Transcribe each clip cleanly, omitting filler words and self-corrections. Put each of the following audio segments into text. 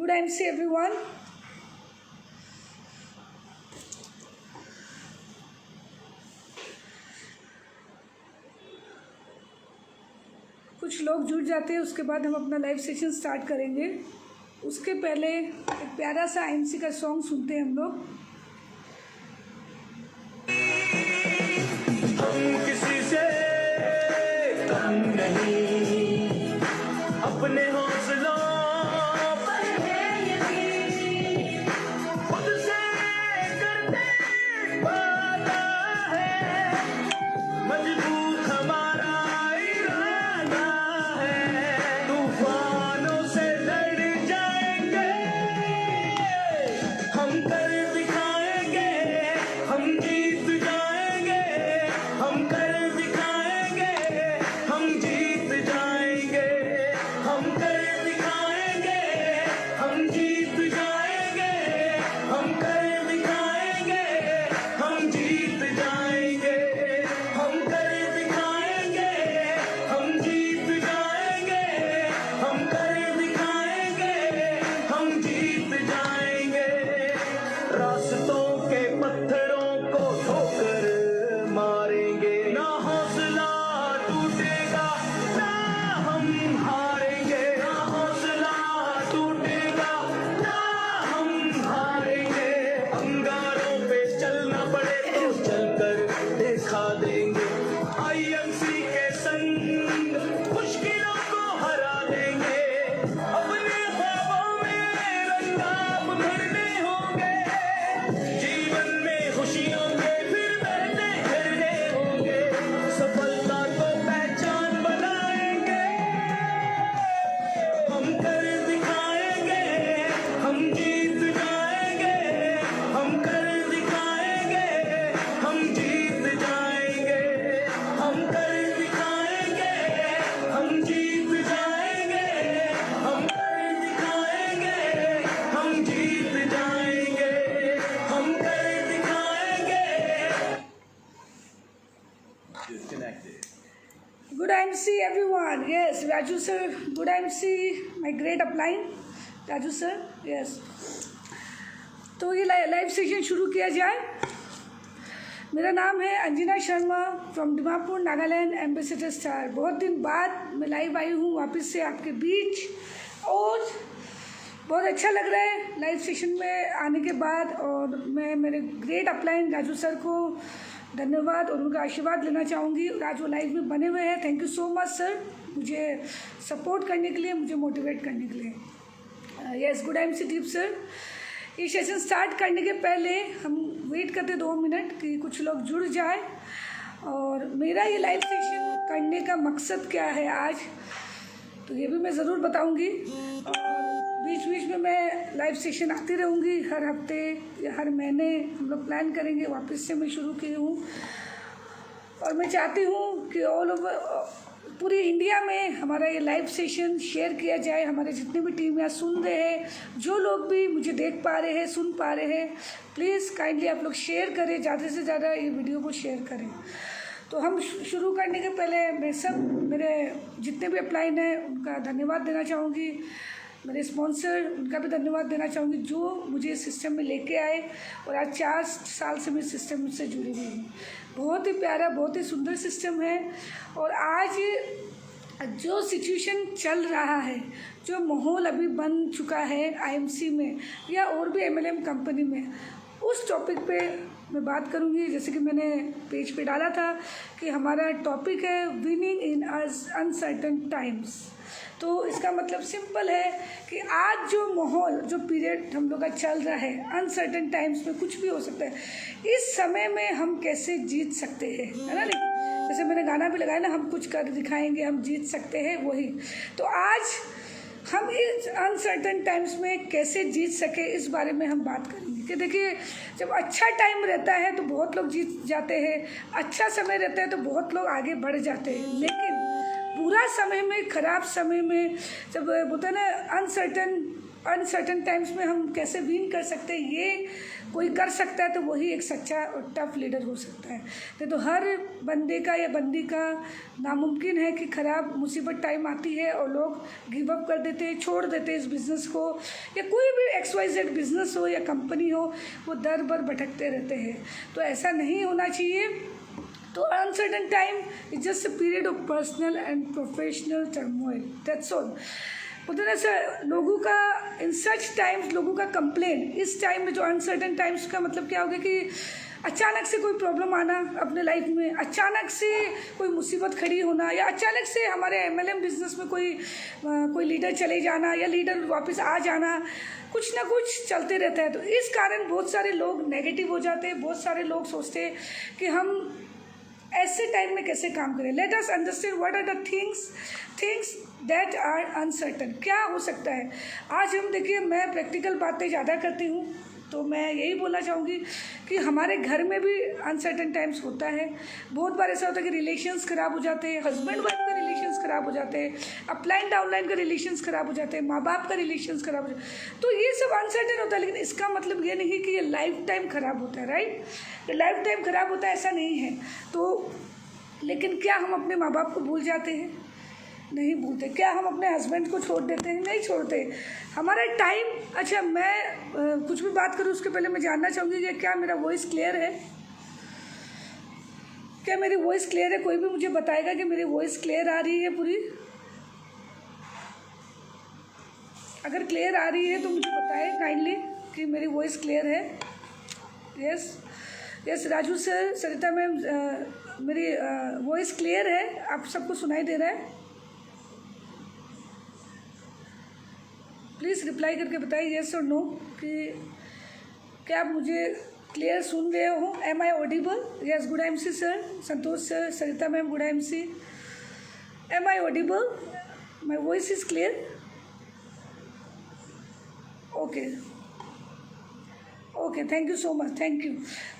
Good MC everyone. कुछ लोग जुड़ जाते हैं, उसके बाद हम अपना लाइव सेशन स्टार्ट करेंगे। उसके पहले एक प्यारा सा IMC का सॉन्ग सुनते हैं हम लोग। हम किसी से कम नहीं, अपने हौसलों पर है यकीन, खुद से करते वादा है, मजबूत हमारा इरादा है, तूफानों से लड़ जाएंगे, हम कर दिखाएंगे, हम जीत जाएंगे, हम कर दिखाएंगे, हम जीत जाएंगे, हम कर दिखाएंगे, हम जीत जाएंगे, हम कर दिखाएंगे, हम जीत जाएंगे, हम कर दिखाएंगे, हम जीत जाएंगे, हम कर दिखाएंगे, हम जीत जाएंगे। रास्तों के पत्थरों को ठोकर मारेंगे, ना हौसला टूटेगा, ना हम हारेंगे, ना हौसला टूटेगा, ना हम हारेंगे। अंगारों पे चलना पड़े तो चलकर दिखा देंगे, IMC के संग मुश्किलों को हरा देंगे, अपने ख्वाबों में रंगाब भरने होंगे, जीवन में खुशियों के फिर बहते झरने होंगे, सफलता को पहचान बनाएंगे, हम कर दिखाएंगे, हम जीत जाएंगे, हम कर दिखाएंगे, हम जीत जाएंगे, हम कर दिखाएंगे, हम जीत जाएंगे, हम कर दिखाएंगे, हम जीत जाएंगे, हम कर दिखाएंगे। Disconnected. Good IMC everyone. Yes, Raju sir. Good IMC. My great upline. Raju sir. Yes. तो ये लाइव सेशन शुरू किया जाए। मेरा नाम है Anjana Sharma from Dimapur Nagaland, ambassador star. बहुत दिन बाद मैं लाइव आई हूँ वापस से आपके बीच, और बहुत अच्छा लग रहा है लाइव सेशन में आने के बाद। और मैं मेरे ग्रेट अपलाइन राजू सर को धन्यवाद और उनका आशीर्वाद लेना चाहूँगी। और आज वो लाइव में बने हुए हैं। Thank you so much sir, मुझे सपोर्ट करने के लिए, मुझे मोटिवेट करने के लिए। Yes, good IMC team sir. ये सेशन स्टार्ट करने के पहले हम वेट करते 2 मिनट कि कुछ लोग जुड़ जाए। और मेरा ये लाइव सेशन करने का मकसद क्या है आज, तो ये भी मैं ज़रूर बताऊंगी। बीच बीच में मैं लाइव सेशन आती रहूँगी, हर हफ्ते या हर महीने हम लोग प्लान करेंगे। वापस से मैं शुरू की हूँ और मैं चाहती हूँ कि ऑल ओवर पूरी इंडिया में हमारा ये लाइव सेशन शेयर किया जाए। हमारे जितने भी टीम यहाँ सुन रहे हैं, जो लोग भी मुझे देख पा रहे हैं, सुन पा रहे हैं, प्लीज़ काइंडली आप लोग शेयर करें, ज़्यादा से ज़्यादा ये वीडियो को शेयर करें। तो हम शुरू करने के पहले मैं मेरे जितने भी अपलाइन हैं उनका धन्यवाद देना चाहूँगी। मेरे स्पॉन्सर, उनका भी धन्यवाद देना चाहूँगी जो मुझे इस सिस्टम में लेके आए। और आज 4 साल से मैं इस सिस्टम से जुड़ी हुई हूँ। बहुत ही प्यारा, बहुत ही सुंदर सिस्टम है। और आज जो सिचुएशन चल रहा है, जो माहौल अभी बन चुका है IMC में या और भी MLM कंपनी में, उस टॉपिक पे मैं बात करूँगी। जैसे कि मैंने पेज पे डाला था कि हमारा टॉपिक है विनिंग इन अनसर्टन टाइम्स। तो इसका मतलब सिंपल है कि आज जो माहौल, जो पीरियड हम लोग का चल रहा है, अनसर्टन टाइम्स में कुछ भी हो सकता है। इस समय में हम कैसे जीत सकते हैं, है ना। जैसे मैंने गाना भी लगाया ना, हम कुछ कर दिखाएंगे, हम जीत सकते हैं, वही। तो आज हम इस अनसर्टन टाइम्स में कैसे जीत सके, इस बारे में हम बात करेंगे। कि देखिए, जब अच्छा टाइम रहता है तो बहुत लोग जीत जाते हैं, अच्छा समय रहता है तो बहुत लोग आगे बढ़ जाते हैं। लेकिन बुरा समय में, ख़राब समय में, जब बोलते हैं ना अनसर्टन अनसर्टन टाइम्स में हम कैसे विन कर सकते हैं, ये कोई कर सकता है तो वही एक सच्चा और टफ लीडर हो सकता है। नहीं तो हर बंदे का या बंदी का नामुमकिन है कि ख़राब मुसीबत टाइम आती है और लोग गिव अप कर देते हैं, छोड़ देते हैं इस बिज़नेस को, या कोई भी XYZ बिज़नेस हो या कंपनी हो, वो दर बर भटकते रहते हैं। तो ऐसा नहीं होना चाहिए। तो uncertain time is just a period of personal and professional turmoil, that's all. बोलते ना सर, लोगों का इन सच टाइम्स लोगों का कंप्लेन इस टाइम में, जो अनसर्टन टाइम्स का मतलब क्या होगा कि अचानक से कोई प्रॉब्लम आना अपने लाइफ में, अचानक से कोई मुसीबत खड़ी होना, या अचानक से हमारे MLM बिजनेस में कोई लीडर चले जाना या लीडर वापस आ जाना, कुछ ना कुछ चलते रहता है। तो इस कारण बहुत सारे लोग नेगेटिव हो जाते हैं, बहुत सारे लोग सोचते हैं कि हम ऐसे टाइम में कैसे काम करें। Let us understand what are the things that are uncertain. क्या हो सकता है आज हम देखिए, मैं प्रैक्टिकल बातें ज़्यादा करती हूँ, तो मैं यही बोलना चाहूँगी कि हमारे घर में भी अनसर्टन टाइम्स होता है। बहुत बार ऐसा होता है कि रिलेशंस ख़राब हो जाते हैं, हस्बैंड वाइफ का रिलेशंस ख़राब हो जाते हैं, अपलाइन डाउनलाइन का रिलेशंस ख़राब हो जाते हैं, माँ बाप का रिलेशंस ख़राब हो जाते हैं। तो ये सब अनसर्टन होता है, लेकिन इसका मतलब ये नहीं कि ये लाइफ टाइम ख़राब होता है, राइट। लाइफ टाइम ख़राब होता है ऐसा नहीं है। तो लेकिन क्या हम अपने माँ बाप को भूल जाते हैं? नहीं भूलते। क्या हम अपने हस्बैंड को छोड़ देते हैं? नहीं छोड़ते। हमारा टाइम, अच्छा मैं कुछ भी बात करूँ उसके पहले मैं जानना चाहूँगी कि क्या मेरा वॉइस क्लियर है? क्या मेरी वॉइस क्लियर है? कोई भी मुझे बताएगा कि मेरी वॉइस क्लियर आ रही है पूरी? अगर क्लियर आ रही है तो मुझे बताएं काइंडली कि मेरी वॉइस क्लियर है। Yes Raju sir, Sarita ma'am, मेरी वॉइस क्लियर है? आप सबको सुनाई दे रहा है? प्लीज़ रिप्लाई करके बताइए येस और नो कि क्या आप मुझे क्लियर सुन रहे हो। Am I audible? Yes, good MC sir, Santosh sir, Sarita ma'am, good MC। Am I audible? My voice is clear? Okay, thank you so much, thank you.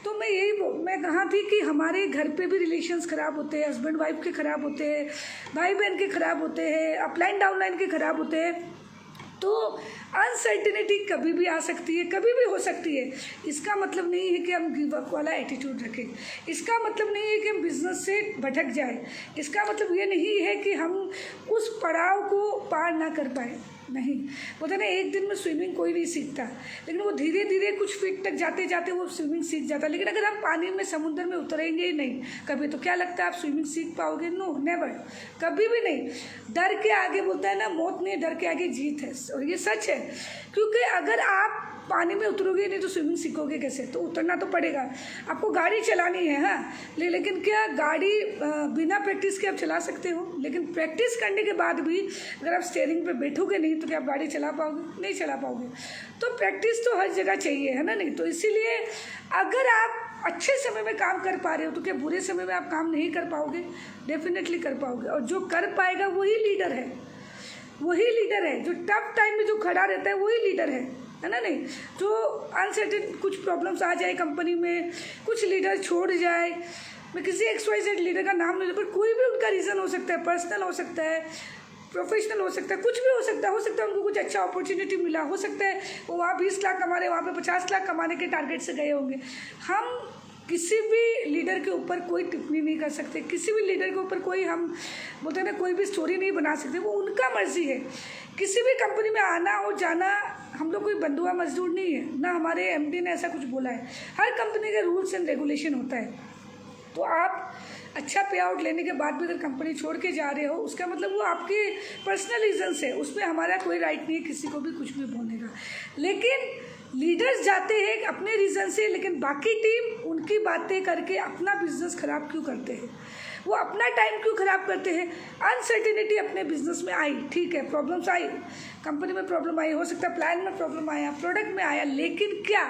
तो मैं कहाँ थी कि हमारे घर पे भी रिलेशंस ख़राब होते हैं, हस्बैंड वाइफ के ख़राब होते हैं, भाई बहन के ख़राब होते हैं, अपलाइन डाउनलाइन के ख़राब होते हैं। तो अनसर्टिनिटी कभी भी आ सकती है, कभी भी हो सकती है। इसका मतलब नहीं है कि हम गिव अप वाला एटीट्यूड रखें, इसका मतलब नहीं है कि हम बिजनेस से भटक जाए, इसका मतलब ये नहीं है कि हम उस पड़ाव को पार ना कर पाए। नहीं, बोलते ना एक दिन में स्विमिंग कोई नहीं सीखता, लेकिन वो धीरे धीरे कुछ फीट तक जाते जाते वो स्विमिंग सीख जाता है। लेकिन अगर हम पानी में, समुद्र में उतरेंगे ही नहीं कभी, तो क्या लगता है आप स्विमिंग सीख पाओगे? नो, नेवर, कभी भी नहीं। डर के आगे, बोलता है ना, मौत नहीं, डर के आगे जीत है, और ये सच है। क्योंकि अगर आप पानी में उतरोगे नहीं तो स्विमिंग सीखोगे कैसे? तो उतरना तो पड़ेगा। आपको गाड़ी चलानी है, हाँ, लेकिन क्या गाड़ी बिना प्रैक्टिस के आप चला सकते हो? लेकिन प्रैक्टिस करने के बाद भी अगर आप स्टीयरिंग पे बैठोगे नहीं तो क्या आप गाड़ी चला पाओगे? नहीं चला पाओगे। तो प्रैक्टिस तो हर जगह चाहिए, है ना? नहीं तो इसीलिए अगर आप अच्छे समय में काम कर पा रहे हो तो क्या बुरे समय में आप काम नहीं कर पाओगे? डेफिनेटली कर पाओगे। और जो कर पाएगा वही लीडर है, वही लीडर है। जो टफ टाइम में जो खड़ा रहता है वही लीडर है ना? नहीं, जो अनसर्टेन कुछ प्रॉब्लम्स आ जाए कंपनी में, कुछ लीडर छोड़ जाए, मैं किसी XYZ लीडर का नाम नहीं, पर कोई भी उनका रीज़न हो सकता है, पर्सनल हो सकता है, प्रोफेशनल हो सकता है, कुछ भी हो सकता है उनको कुछ अच्छा अपॉर्चुनिटी मिला, हो सकता है वो वहाँ 20 लाख कमा रहे, वहाँ पे 50 लाख कमाने के टारगेट से गए होंगे। हम किसी भी लीडर के ऊपर कोई टिप्पणी नहीं कर सकते, किसी भी लीडर के ऊपर कोई, हम बोलते हैं ना, कोई भी स्टोरी नहीं बना सकते, वो उनका मर्जी है। किसी भी कंपनी में आना और जाना, हम लोग कोई बंधुआ मजदूर नहीं है ना, हमारे MD ने ऐसा कुछ बोला है। हर कंपनी के रूल्स एंड रेगुलेशन होता है। तो आप अच्छा पे आउट लेने के बाद भी अगर कंपनी छोड़ के जा रहे हो, उसका मतलब वो आपके पर्सनल रीजंस है, उसमें हमारा कोई राइट नहीं है किसी को भी कुछ भी बोलने का। लेकिन लीडर्स जाते हैं अपने रीज़न से, लेकिन बाकी टीम उनकी बातें करके अपना बिजनेस ख़राब क्यों करते हैं? वो अपना टाइम क्यों ख़राब करते हैं? अनसर्टिनिटी अपने बिजनेस में आई, ठीक है, प्रॉब्लम्स आई, कंपनी में प्रॉब्लम आई, हो सकता है प्लान में प्रॉब्लम आया, प्रोडक्ट में आया, लेकिन क्या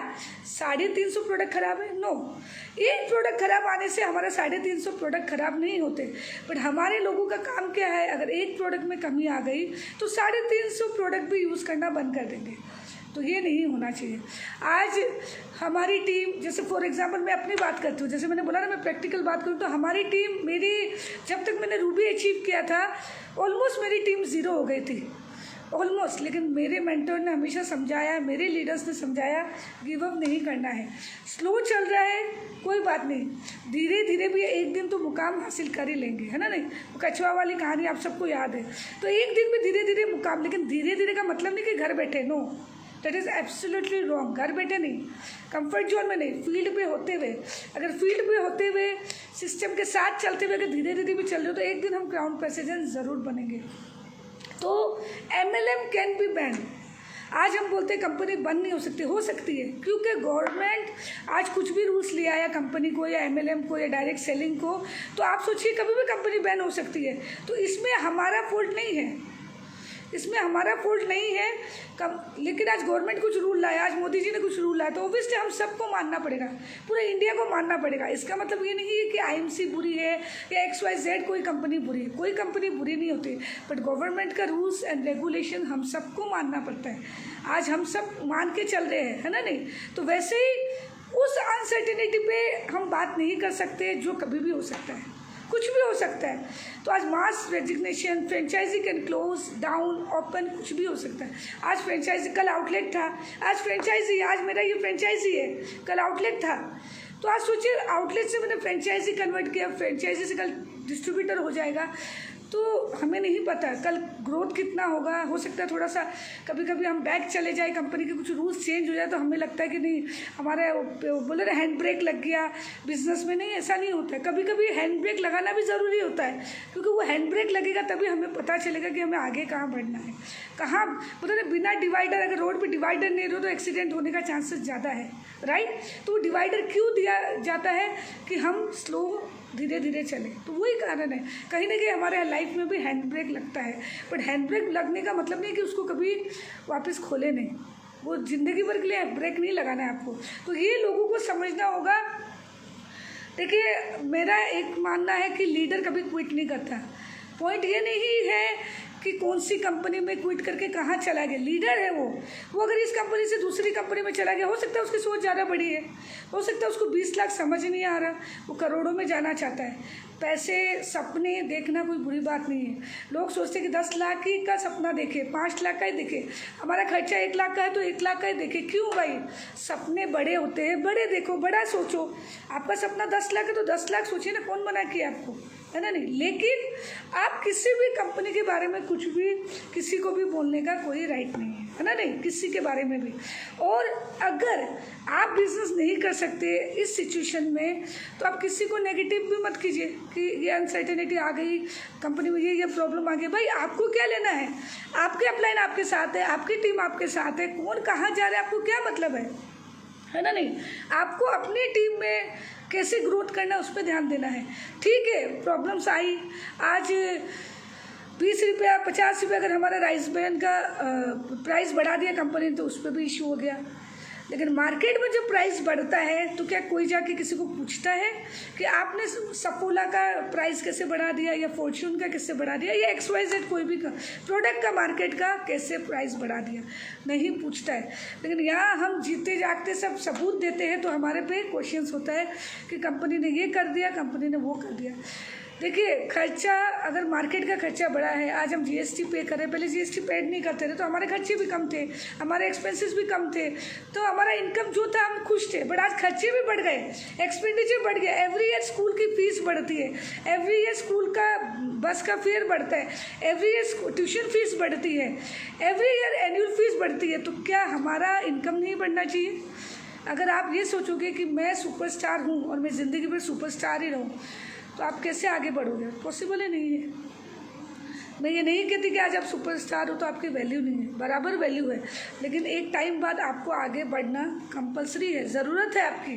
350 प्रोडक्ट ख़राब है? नो, एक प्रोडक्ट ख़राब आने से हमारा 350 प्रोडक्ट ख़राब नहीं होते। बट हमारे लोगों का काम क्या है, अगर एक प्रोडक्ट में कमी आ गई तो 350 प्रोडक्ट भी यूज़ करना बंद कर देंगे। तो ये नहीं होना चाहिए। आज हमारी टीम, जैसे फॉर एग्जांपल मैं अपनी बात करती हूँ, जैसे मैंने बोला ना, मैं प्रैक्टिकल बात करूँ तो हमारी टीम, मेरी जब तक मैंने रूबी अचीव किया था, ऑलमोस्ट मेरी टीम 0 हो गई थी। ऑलमोस्ट। लेकिन मेरे मेंटर ने हमेशा समझाया, मेरे लीडर्स ने समझाया, गिव अप नहीं करना है। स्लो चल रहा है कोई बात नहीं, धीरे धीरे भी एक दिन तो मुकाम हासिल कर ही लेंगे, है ना। नहीं, कछुआ वाली कहानी आप सबको याद है। तो एक दिन में धीरे धीरे मुकाम, लेकिन धीरे धीरे का मतलब नहीं कि घर बैठे, no, that is absolutely wrong. घर बैठे नहीं, कंफर्ट जोन में नहीं, फील्ड पे होते हुए। अगर फील्ड पे होते हुए सिस्टम के साथ चलते हुए अगर धीरे धीरे भी चल रहे हो तो एक दिन हम क्राउन प्रेसिडेंट ज़रूर बनेंगे। तो MLM कैन बी बैन। आज हम बोलते हैं कंपनी बंद नहीं हो सकती है, क्योंकि गवर्नमेंट आज कुछ भी रूल्स ले आया कंपनी को या MLM को या डायरेक्ट सेलिंग को, तो आप सोचिए कभी भी कंपनी बैन हो सकती है। तो इसमें हमारा फॉल्ट नहीं है, इसमें हमारा फॉल्ट नहीं है। लेकिन आज गवर्नमेंट कुछ रूल लाया, आज मोदी जी ने कुछ रूल लाया, तो ऑब्वियसली हम सबको मानना पड़ेगा, पूरे इंडिया को मानना पड़ेगा। इसका मतलब ये नहीं है कि IMC बुरी है या XYZ कोई कंपनी बुरी है, कोई कंपनी बुरी नहीं होती, बट गवर्नमेंट का रूल्स एंड रेगुलेशन हम सबको मानना पड़ता है। आज हम सब मान के चल रहे हैं, है ना। नहीं तो वैसे ही उस अनसर्टेनिटी पे हम बात नहीं कर सकते जो कभी भी हो सकता है, कुछ भी हो सकता है। तो आज mass resignation, franchisee can close down, open, कुछ भी हो सकता है। आज फ्रेंचाइजी, कल आउटलेट था, आज फ्रेंचाइजी, आज मेरा ये फ्रेंचाइजी है, कल आउटलेट था। तो आज सोचिए आउटलेट से मैंने फ्रेंचाइजी कन्वर्ट किया, फ्रेंचाइजी से कल डिस्ट्रीब्यूटर हो जाएगा। तो हमें नहीं पता कल ग्रोथ कितना होगा, हो सकता है थोड़ा सा कभी कभी हम बैक चले जाए, कंपनी के कुछ रूल्स चेंज हो जाए तो हमें लगता है कि नहीं हमारे बोले ना हैंड ब्रेक लग गया बिजनेस में। नहीं, ऐसा नहीं होता है। कभी कभी हैंड ब्रेक लगाना भी ज़रूरी होता है, क्योंकि वो हैंड ब्रेक लगेगा तभी हमें पता चलेगा कि हमें आगे कहाँ बढ़ना है, कहाँ। बोले ना बिना डिवाइडर, अगर रोड पर डिवाइडर नहीं हो तो एक्सीडेंट होने का चांसेस ज़्यादा है, राइट। तो डिवाइडर क्यों दिया जाता है कि हम स्लो धीरे धीरे चले, तो वही कारण है। कहीं ना कहीं हमारे लाइफ में भी हैंड ब्रेक लगता है, बट हैंड ब्रेक लगने का मतलब नहीं कि उसको कभी वापस खोले नहीं, वो ज़िंदगी भर के लिए ब्रेक नहीं लगाना है आपको। तो ये लोगों को समझना होगा। देखिए मेरा एक मानना है कि लीडर कभी क्विट नहीं करता। पॉइंट ये नहीं है कि कौन सी कंपनी में क्विट करके कहाँ चला गया, लीडर है वो अगर इस कंपनी से दूसरी कंपनी में चला गया, हो सकता है उसकी सोच ज़्यादा बड़ी है, हो सकता है उसको 20 लाख समझ नहीं आ रहा, वो करोड़ों में जाना चाहता है। पैसे सपने देखना कोई बुरी बात नहीं है। लोग सोचते हैं कि 10 लाख ही का सपना देखे, 5 लाख का ही देखे, हमारा खर्चा 1 लाख का है तो 1 लाख का ही देखे। क्यों भाई, सपने बड़े होते हैं, बड़े देखो, बड़ा सोचो। आपका सपना 10 लाख है तो 10 लाख सोचिए ना, कौन मना किया आपको, है ना। नहीं, लेकिन आप किसी भी कंपनी के बारे में कुछ भी किसी को भी बोलने का कोई राइट नहीं है ना। नहीं, किसी के बारे में भी। और अगर आप बिजनेस नहीं कर सकते इस सिचुएशन में तो आप किसी को नेगेटिव भी मत कीजिए कि ये अनसर्टेनिटी आ गई कंपनी में, ये प्रॉब्लम आ गई। भाई आपको क्या लेना है, आपके अपलाइन आपके साथ है, आपकी टीम आपके साथ है, कौन कहाँ जा रहा है आपको क्या मतलब है ना। नहीं, आपको अपनी टीम में कैसे ग्रोथ करना है उस पर ध्यान देना है। ठीक है, प्रॉब्लम्स आई, आज 20 रुपया 50 रुपया अगर हमारा राइस ब्रान का प्राइस बढ़ा दिया कंपनी ने तो उस पर भी इशू हो गया। लेकिन मार्केट में जब प्राइस बढ़ता है तो क्या कोई जाके किसी को पूछता है कि आपने सफोला का प्राइस कैसे बढ़ा दिया या फॉर्च्यून का कैसे बढ़ा दिया या XYZ कोई भी प्रोडक्ट का मार्केट का कैसे प्राइस बढ़ा दिया, नहीं पूछता है। लेकिन यहाँ हम जीते जागते सब सबूत देते हैं तो हमारे पे क्वेश्चंस होता है कि कंपनी ने ये कर दिया, कंपनी ने वो कर दिया। देखिए खर्चा, अगर मार्केट का खर्चा बढ़ा है, आज हम GST पे करें, पहले GST पेड नहीं करते थे तो हमारे खर्चे भी कम थे, हमारे एक्सपेंसेस भी कम थे, तो हमारा इनकम जो था हम खुश थे। बट आज खर्चे भी बढ़ गए, एक्सपेंडिचर बढ़ गया। एवरी ईयर स्कूल की फीस बढ़ती है, एवरी ईयर स्कूल का बस का फेयर बढ़ता है, एवरी ईयर ट्यूशन फीस बढ़ती है, एवरी ईयर एनुअल फीस बढ़ती है। तो क्या हमारा इनकम नहीं बढ़ना चाहिए? अगर आप ये सोचोगे कि मैं सुपरस्टार हूँ और मैं ज़िंदगी भर सुपरस्टार ही रहूँ तो आप कैसे आगे बढ़ोगे? पॉसिबल ही नहीं है। मैं ये नहीं कहती कि आज आप सुपरस्टार हो तो आपकी वैल्यू नहीं है, बराबर वैल्यू है, लेकिन एक टाइम बाद आपको आगे बढ़ना कंपलसरी है, ज़रूरत है आपकी।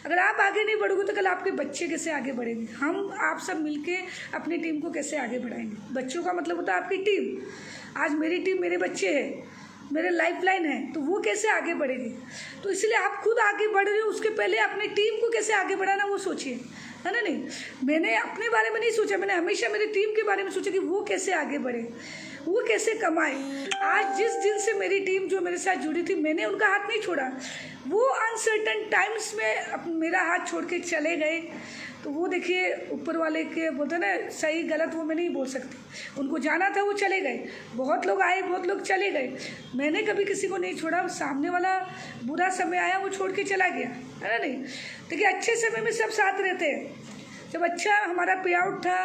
अगर आप आगे नहीं बढ़ोगे तो कल आपके बच्चे कैसे आगे बढ़ेंगे? हम आप सब मिलके अपनी टीम को कैसे आगे बढ़ाएंगे? बच्चों का मतलब होता है आपकी टीम। आज मेरी टीम मेरे बच्चे हैं, मेरे लाइफलाइन है, तो वो कैसे आगे बढ़ेगी? तो इसलिए आप खुद आगे बढ़ रहे हो, उसके पहले अपनी टीम को कैसे आगे बढ़ाना वो सोचिए, है ना। नहीं, मैंने अपने बारे में नहीं सोचा, मैंने हमेशा मेरी टीम के बारे में सोचा कि वो कैसे आगे बढ़े, वो कैसे कमाए। आज जिस दिन से मेरी टीम जो मेरे साथ जुड़ी थी मैंने उनका हाथ नहीं छोड़ा, वो अनसर्टन टाइम्स में मेरा हाथ छोड़ के चले गए, तो वो देखिए ऊपर वाले के बोलते हैं ना, सही गलत वो मैं नहीं बोल सकती। उनको जाना था वो चले गए, बहुत लोग आए बहुत लोग चले गए, मैंने कभी किसी को नहीं छोड़ा। सामने वाला बुरा समय आया वो छोड़ के चला गया, है ना। नहीं देखिए अच्छे समय में सब साथ रहते हैं। जब अच्छा हमारा पे आउट था,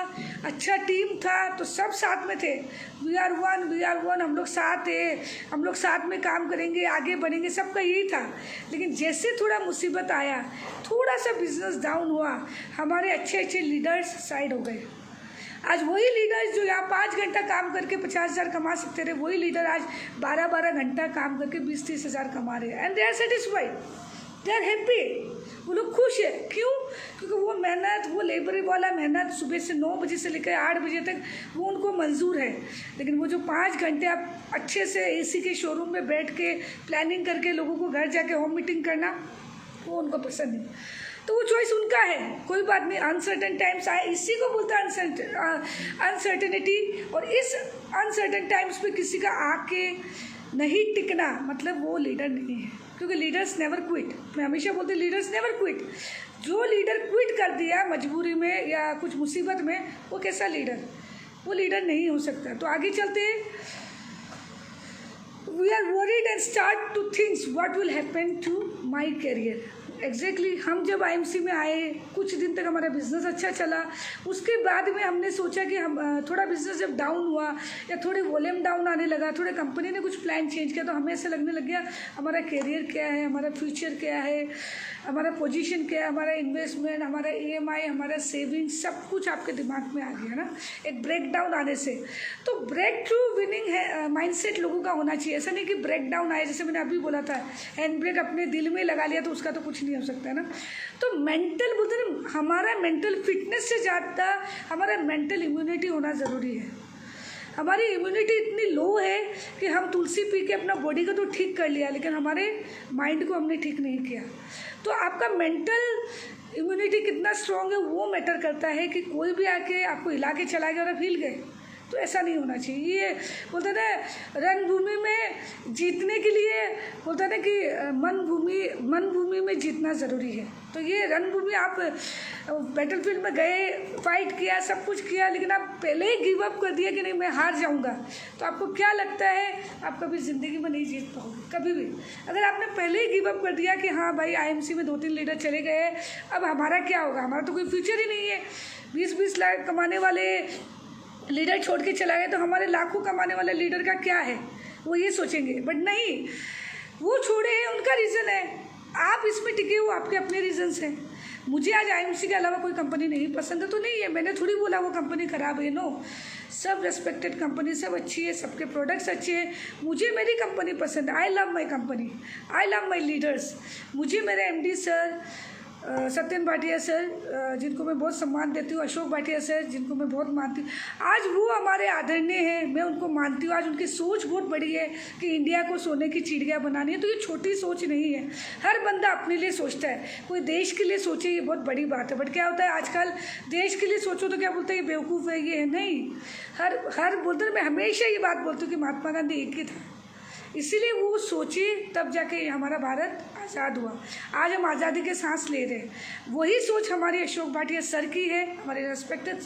अच्छा टीम था, तो सब साथ में थे। वी आर वन, हम लोग साथ थे, हम लोग साथ में काम करेंगे, आगे बढ़ेंगे, सबका यही था। लेकिन जैसे थोड़ा मुसीबत आया, थोड़ा सा बिजनेस डाउन हुआ, हमारे अच्छे अच्छे लीडर्स साइड हो गए। आज वही लीडर्स जो यहाँ 5 घंटा काम करके 50,000 कमा सकते थे, वही लीडर आज 12-12 घंटा काम करके 20-30 हज़ार कमा रहे हैं। And they are satisfied, they are happy, वो लोग खुश है। क्यों? क्योंकि वो मेहनत, वो लेबर वाला मेहनत सुबह से 9 बजे से लेकर 8 बजे तक वो उनको मंजूर है। लेकिन वो जो 5 घंटे आप अच्छे से एसी के शोरूम में बैठ के प्लानिंग करके लोगों को घर जाके होम मीटिंग करना, वो उनको पसंद नहीं। तो वो चॉइस उनका है, कोई बात नहीं। अनसर्टन टाइम्स आए, इसी को बोलता है अनसर्टेनिटी। और इस अनसर्टन टाइम्स पे किसी का आके नहीं टिकना, मतलब वो लीडर नहीं है। क्योंकि लीडर्स नेवर क्विट, मैं हमेशा बोलती हूँ लीडर्स नेवर क्विट। जो लीडर क्विट कर दिया मजबूरी में या कुछ मुसीबत में, वो कैसा लीडर? वो लीडर नहीं हो सकता। तो आगे चलते हैं। We are worried and start to thinks what will happen to my career. Exactly हम जब IMC में आए, कुछ दिन तक हमारा बिज़नेस अच्छा चला। उसके बाद में हमने सोचा कि हम थोड़ा बिज़नेस जब डाउन हुआ या थोड़े वॉल्यूम डाउन आने लगा, थोड़े कंपनी ने कुछ प्लान चेंज किया, तो हमें ऐसा लगने लग गया हमारा करियर क्या है, हमारा फ्यूचर क्या है, हमारा पोजीशन क्या है, हमारा इन्वेस्टमेंट, हमारा EMI, हमारा सेविंग, सब कुछ आपके दिमाग में आ गया ना एक ब्रेक डाउन आने से। तो ब्रेक थ्रू विनिंग है माइंडसेट लोगों का होना चाहिए। ऐसा नहीं कि ब्रेक डाउन आए, जैसे मैंने अभी बोला था हैंड ब्रेक अपने दिल में लगा लिया तो उसका तो कुछ नहीं हो सकता है ना। तो मेंटल बोलते हैं, हमारा मेंटल फिटनेस से ज़्यादा हमारा मेंटल इम्यूनिटी होना ज़रूरी है। हमारी इम्यूनिटी इतनी लो है कि हम तुलसी पी के अपना बॉडी को तो ठीक कर लिया, लेकिन हमारे माइंड को हमने ठीक नहीं किया। तो आपका मेंटल इम्यूनिटी कितना स्ट्रांग है वो मैटर करता है कि कोई भी आके आपको हिला के चला गया और आप हिल गए, तो ऐसा नहीं होना चाहिए। ये बोलते हैं ना रणभूमि में जीतने के लिए, बोलते हैं ना कि मन भूमि में जीतना ज़रूरी है। तो ये रणभूमि, आप बैटलफील्ड में गए, फाइट किया, सब कुछ किया, लेकिन आप पहले ही गिव अप कर दिया कि नहीं मैं हार जाऊंगा, तो आपको क्या लगता है आप कभी ज़िंदगी में नहीं जीत पाओगे कभी भी। अगर आपने पहले ही गिव अप कर दिया कि हाँ भाई IMC में 2-3 लीडर चले गए, अब हमारा क्या होगा, हमारा तो कोई फ्यूचर ही नहीं है, 20-20 लाख कमाने वाले लीडर छोड़ के चला गया, तो हमारे लाखों कमाने वाले लीडर का क्या है, वो ये सोचेंगे। बट नहीं, वो छोड़े हैं, उनका रीज़न है, आप इसमें टिके हो, आपके अपने रीजंस हैं। मुझे आज IMC के अलावा कोई कंपनी नहीं पसंद है तो नहीं है, मैंने थोड़ी बोला वो कंपनी ख़राब है, नो। सब रेस्पेक्टेड कंपनी, सब अच्छी है, सबके प्रोडक्ट्स अच्छे हैं। मुझे मेरी कंपनी पसंद है, I love my company, I love my leaders. मुझे मेरे MD sir Satyan Bhatia sir, जिनको मैं बहुत सम्मान देती हूँ, अशोक भाटिया सर, जिनको मैं बहुत मानती हूँ, आज वो हमारे आदरणीय हैं, मैं उनको मानती हूँ। आज उनकी सोच बहुत बड़ी है कि इंडिया को सोने की चिड़िया बनानी है। तो ये छोटी सोच नहीं है, हर बंदा अपने लिए सोचता है, कोई देश के लिए सोचे, ये बहुत बड़ी बात है। बट क्या होता है आजकल, देश के लिए सोचो तो क्या बोलते हैं, ये बेवकूफ़ है, ये है। नहीं, हर बोलते हैं, मैं हमेशा ये बात बोलती हूँ कि महात्मा गांधी एक ही था, इसीलिए वो सोचे, तब जाके हमारा भारत आज़ाद हुआ। आज हम आज़ादी के सांस ले रहे हैं, वही सोच हमारी अशोक भाटिया सर की है, हमारे रेस्पेक्टेड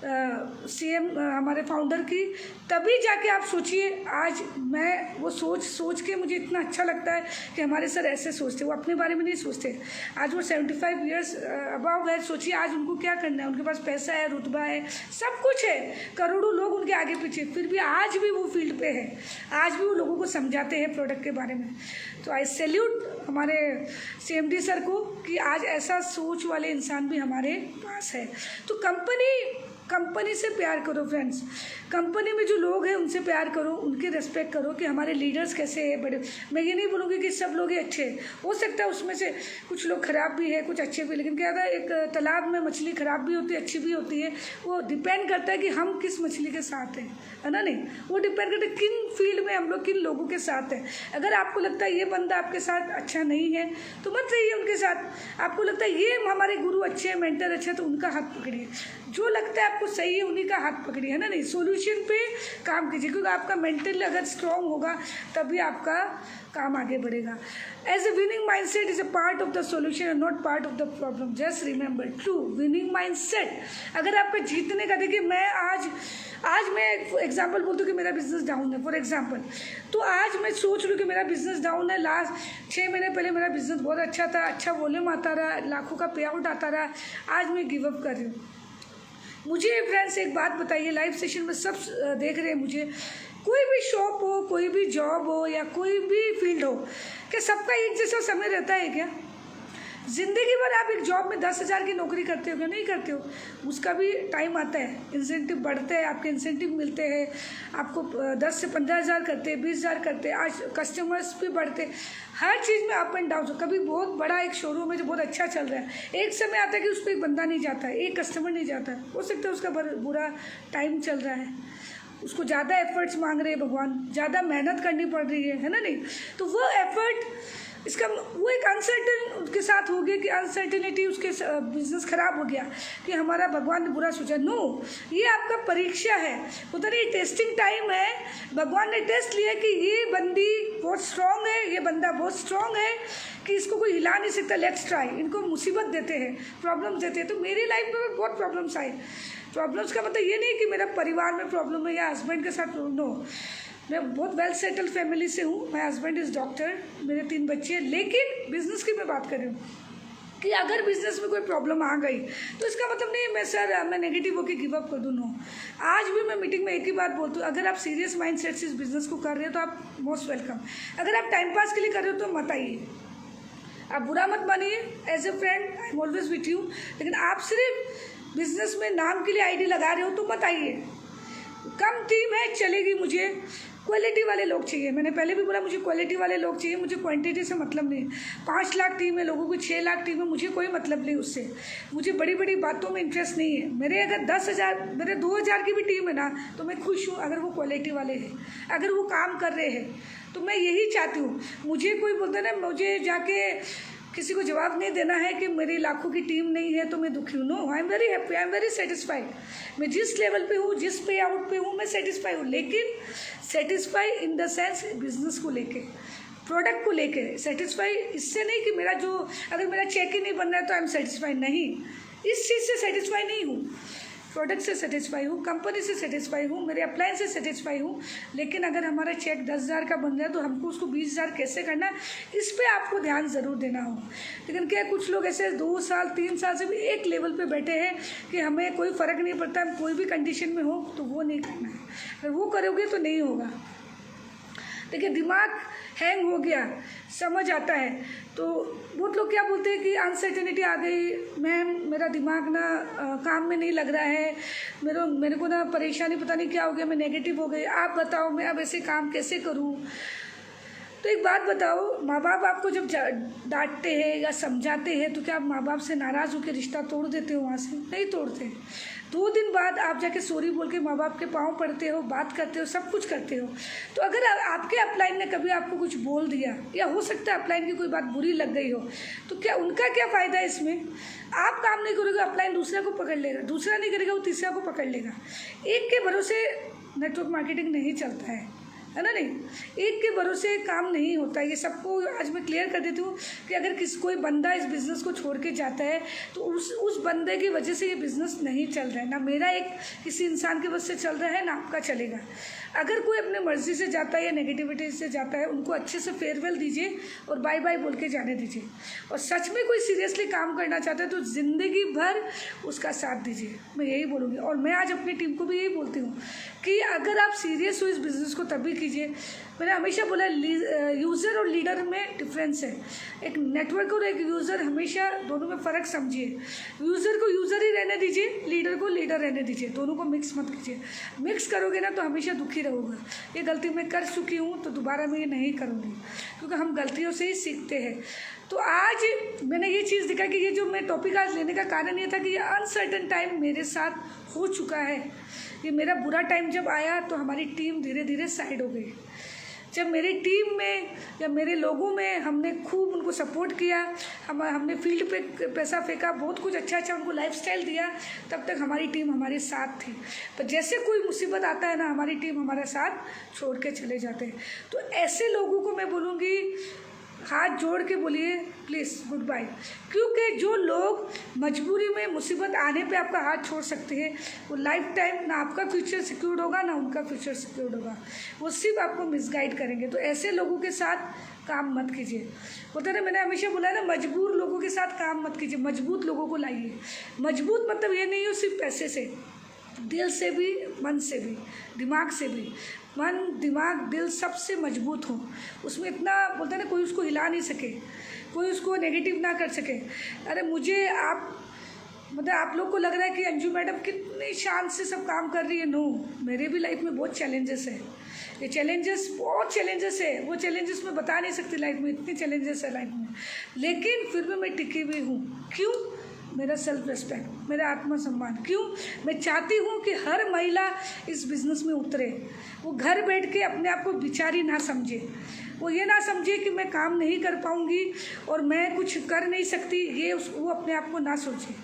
CM हमारे फाउंडर की। तभी जाके आप सोचिए, आज मैं वो सोच के मुझे इतना अच्छा लगता है कि हमारे सर ऐसे सोचते, वो अपने बारे में नहीं सोचते। आज वो 75 ईयर्स अबाव है, सोचिए आज उनको क्या करना है, उनके पास पैसा है, रुतबा है, सब कुछ है, करोड़ों लोग उनके आगे पीछे, फिर भी आज भी वो फील्ड पे है, आज भी वो लोगों को समझाते हैं प्रोडक्ट के बारे में। तो आई सैल्यूट हमारे CMD सर को कि आज ऐसा सोच वाले इंसान भी हमारे पास है। तो कंपनी से प्यार करो फ्रेंड्स, कंपनी में जो लोग हैं उनसे प्यार करो, उनके रेस्पेक्ट करो कि हमारे लीडर्स कैसे हैं बड़े। मैं ये नहीं बोलूँगी कि सब लोग ही अच्छे हैं, हो सकता है उसमें से कुछ लोग ख़राब भी है, कुछ अच्छे भी, लेकिन क्या होता है, एक तालाब में मछली ख़राब भी होती है, अच्छी भी होती है, वो डिपेंड करता है कि हम किस मछली के साथ हैं, है ना। नहीं, वो डिपेंड करता है किन फील्ड में हम लोग किन लोगों के साथ हैं। अगर आपको लगता है ये बंदा आपके साथ अच्छा नहीं है तो मत रहिए उनके साथ। आपको लगता है ये हमारे गुरु अच्छे हैं, मेंटर अच्छे हैं, तो उनका हाथ पकड़िए। जो लगता है आपको आपको सही है उन्हीं का हाथ पकड़िए, है ना नहीं, सॉल्यूशन पे काम कीजिए, क्योंकि आपका मेंटल अगर स्ट्रांग होगा तभी आपका काम आगे बढ़ेगा। As a winning mindset is a part of the solution and not part of the problem. Just remember true winning mindset, अगर आपका जीतने का, देखिए मैं आज मैं एग्जांपल बोलती हूँ कि मेरा बिजनेस डाउन है फॉर एग्जांपल, तो आज मैं सोच रही हूँ कि मेरा बिजनेस डाउन है। लास्ट 6 महीने पहले मेरा बिजनेस बहुत अच्छा था, अच्छा वॉल्यूम आता रहा, लाखों का पे आउट आता रहा, आज मैं गिव अप कर रही हूँ। मुझे फ्रेंड्स एक बात बताइए, लाइव सेशन में सब देख रहे हैं मुझे, कोई भी शॉप हो, कोई भी जॉब हो या कोई भी फील्ड हो, क्या सबका एक जैसा समय रहता है क्या? ज़िंदगी भर आप एक जॉब में 10,000 की नौकरी करते हो क्या? नहीं करते हो, उसका भी टाइम आता है, इंसेंटिव बढ़ते हैं, आपके इंसेंटिव मिलते हैं, आपको 10 से 15,000 करते हैं, 20,000 करते हैं, आज कस्टमर्स भी बढ़ते, हर चीज़ में अप एंड डाउन हो। कभी बहुत बड़ा एक शोरूम है जो बहुत अच्छा चल रहा है, एक समय आता है कि उस पर एक बंदा नहीं जाता है, एक कस्टमर नहीं जाता है, हो सकता है उसका बुरा टाइम चल रहा है, उसको ज़्यादा एफर्ट्स मांग रहे हैं भगवान, ज़्यादा मेहनत करनी पड़ रही है ना नहीं, तो वो एफर्ट इसका वो एक अनसर्टन उसके साथ हो गया कि अनसर्टिनिटी, उसके बिजनेस ख़राब हो गया कि हमारा भगवान ने बुरा सोचा। नो, ये आपका परीक्षा है, होता नहीं, टेस्टिंग टाइम है, भगवान ने टेस्ट लिया कि ये बंदी बहुत स्ट्रांग है, ये बंदा बहुत स्ट्रांग है कि इसको कोई हिला नहीं सकता, लेट्स ट्राई। इनको मुसीबत देते हैं, प्रॉब्लम्स देते हैं। तो मेरी लाइफ में बहुत प्रॉब्लम्स आई। प्रॉब्लम्स का मतलब ये नहीं कि मेरा परिवार में प्रॉब्लम है या हस्बैंड के साथ, नो, मैं बहुत वेल सेटल फैमिली से हूँ, माय हस्बैंड इज़ डॉक्टर, मेरे 3 बच्चे हैं, लेकिन बिज़नेस की मैं बात कर रही हूँ कि अगर बिज़नेस में कोई प्रॉब्लम आ गई तो इसका मतलब नहीं मैं नेगेटिव होकर गिव अप कर दूँ, नो। आज भी मैं मीटिंग में एक ही बात बोलती हूँ, अगर आप सीरियस माइंडसेट से इस बिज़नेस को कर रहे हो तो आप मोस्ट वेलकम, अगर आप टाइम पास के लिए कर रहे हो तो मत आइए, आप बुरा मत मानिए, as a friend I am always with you, लेकिन आप सिर्फ बिज़नेस में नाम के लिए आईडी लगा रहे हो तो मत आइए। कम टीम है चलेगी, मुझे क्वालिटी वाले लोग चाहिए, मैंने पहले भी बोला मुझे क्वालिटी वाले लोग चाहिए, मुझे क्वांटिटी से मतलब नहीं। 5 लाख टीम है लोगों की, 6 लाख टीम है, मुझे कोई मतलब नहीं उससे, मुझे बड़ी बड़ी बातों में इंटरेस्ट नहीं है। मेरे अगर 10,000 मेरे 2,000 की भी टीम है ना तो मैं खुश हूँ, अगर वो क्वालिटी वाले हैं, अगर वो काम कर रहे हैं, तो मैं यही चाहती हूँ। मुझे कोई बोलता है ना, मुझे जाके किसी को जवाब नहीं देना है कि मेरी लाखों की टीम नहीं है तो मैं दुखी हूँ, no, I am very happy, I am very satisfied. मैं जिस लेवल पे हूँ, जिस पे आउट पे हूँ, मैं सेटिस्फाई हूँ, लेकिन satisfy in the sense business को लेके, प्रोडक्ट को लेके सेटिस्फाई, इससे नहीं कि मेरा जो, अगर मेरा चेक ही नहीं बन रहा है तो आई एम सेटिस्फाई, नहीं, इस चीज़ से सेटिस्फाई नहीं हूँ। प्रोडक्ट से सेटिस्फाई हूँ, कंपनी से सेटिस्फाई हूँ, मेरे अप्लायंस से सेटिस्फाई हूँ, लेकिन अगर हमारा चेक 10,000 का बन रहा है तो हमको उसको 20,000 कैसे करना है, इस पे आपको ध्यान ज़रूर देना हो। लेकिन क्या कुछ लोग ऐसे 2 साल 3 साल से भी एक लेवल पे बैठे हैं कि हमें कोई फ़र्क नहीं पड़ता, हम कोई भी कंडीशन में हो, तो वो नहीं करना है। अगर वो करोगे तो नहीं होगा। देखिए, दिमाग हैंग हो गया, समझ आता है, तो बहुत लोग क्या बोलते हैं कि अनसर्टेनिटी आ गई, मेरा दिमाग ना काम में नहीं लग रहा है, मेरे को ना परेशानी, पता नहीं क्या हो गया, मैं नेगेटिव हो गई, आप बताओ मैं अब ऐसे काम कैसे करूं। तो एक बात बताओ, माँ बाप आपको जब डांटते हैं या समझाते हैं तो क्या आप माँ बाप से नाराज़ होकर रिश्ता तोड़ देते हो? वहाँ से नहीं तोड़ते। 2 दिन बाद आप जाके सॉरी बोल के माँ बाप के पाँव पड़ते हो, बात करते हो, सब कुछ करते हो। तो अगर आपके अपलाइन ने कभी आपको कुछ बोल दिया, या हो सकता है अपलाइन की कोई बात बुरी लग गई हो, तो क्या उनका क्या फ़ायदा है इसमें? आप काम नहीं करोगे, अपलाइन दूसरे को पकड़ लेगा, दूसरा नहीं करेगा वो तीसरा को पकड़ लेगा। एक के भरोसे नेटवर्क मार्केटिंग नहीं चलता है ना नहीं, एक के भरोसे काम नहीं होता। ये सबको आज मैं क्लियर कर देती हूँ कि अगर कोई बंदा इस बिज़नेस को छोड़ के जाता है तो उस बंदे की वजह से ये बिज़नेस नहीं चल रहा है, ना मेरा एक किसी इंसान की वजह से चल रहा है, ना आपका चलेगा। अगर कोई अपने मर्ज़ी से जाता है या नेगेटिविटी से जाता है, उनको अच्छे से फेयरवेल दीजिए और बाय बाय बोल के जाने दीजिए। और सच में कोई सीरियसली काम करना चाहता है तो ज़िंदगी भर उसका साथ दीजिए, मैं यही बोलूँगी। और मैं आज अपनी टीम को भी यही बोलती हूँ कि अगर आप सीरियस हो इस बिज़नेस को तभी कीजिए। मैंने हमेशा बोला यूज़र और लीडर में डिफरेंस है। एक नेटवर्क और एक यूज़र, हमेशा दोनों में फ़र्क समझिए। यूज़र को यूज़र ही रहने दीजिए, लीडर को लीडर रहने दीजिए, दोनों को मिक्स मत कीजिए। मिक्स करोगे ना तो हमेशा दुखी रहोगे। ये गलती मैं कर चुकी हूँ तो दोबारा मैं ये नहीं करूँगी, क्योंकि हम गलतियों से ही सीखते हैं। तो आज मैंने ये चीज़ दिखा कि ये जो मैं टॉपिक आज लेने का कारण ये था कि ये अनसर्टन टाइम मेरे साथ हो चुका है। ये मेरा बुरा टाइम जब आया तो हमारी टीम धीरे धीरे साइड हो गई। जब मेरी टीम में या मेरे लोगों में हमने खूब उनको सपोर्ट किया, हमने फील्ड पे पैसा फेंका, बहुत कुछ अच्छा अच्छा उनको लाइफस्टाइल दिया, तब तक हमारी टीम हमारे साथ थी। पर जैसे कोई मुसीबत आता है ना, हमारी टीम हमारा साथ छोड़ के चले जाते हैं। तो ऐसे लोगों को मैं बोलूँगी हाथ जोड़ के बोलिए प्लीज़ गुड बाय, क्योंकि जो लोग मजबूरी में मुसीबत आने पे आपका हाथ छोड़ सकते हैं, वो लाइफ टाइम ना आपका फ्यूचर सिक्योर्ड होगा ना उनका फ्यूचर सिक्योर्ड होगा, वो सिर्फ आपको मिसगाइड करेंगे। तो ऐसे लोगों के साथ काम मत कीजिए। बोलते ना, मैंने हमेशा बोला है ना, मजबूर लोगों के साथ काम मत कीजिए, मजबूत लोगों को लाइए। मजबूत मतलब ये नहीं हो सिर्फ पैसे से, दिल से भी, मन से भी, दिमाग से भी। मन, दिमाग, दिल सबसे मजबूत हो, उसमें इतना बोलते हैं ना, कोई उसको हिला नहीं सके, कोई उसको नेगेटिव ना कर सके। अरे मुझे आप लोग को लग रहा है कि अंजू मैडम कितनी शान से सब काम कर रही है। नो, मेरे भी लाइफ में बहुत चैलेंजेस है, ये चैलेंजेस बहुत चैलेंजेस है, वो चैलेंजेस मैं बता नहीं सकती लाइफ में, इतनी चैलेंजेस है लाइफ में, लेकिन फिर भी मैं टिकी हुई हूँ। क्यों? मेरा सेल्फ रिस्पेक्ट, मेरा आत्मसम्मान। क्यों? मैं चाहती हूँ कि हर महिला इस बिज़नेस में उतरे, वो घर बैठ के अपने आप को बिचारी ना समझे, वो ये ना समझे कि मैं काम नहीं कर पाऊँगी और मैं कुछ कर नहीं सकती, ये वो अपने आप को ना सोचे।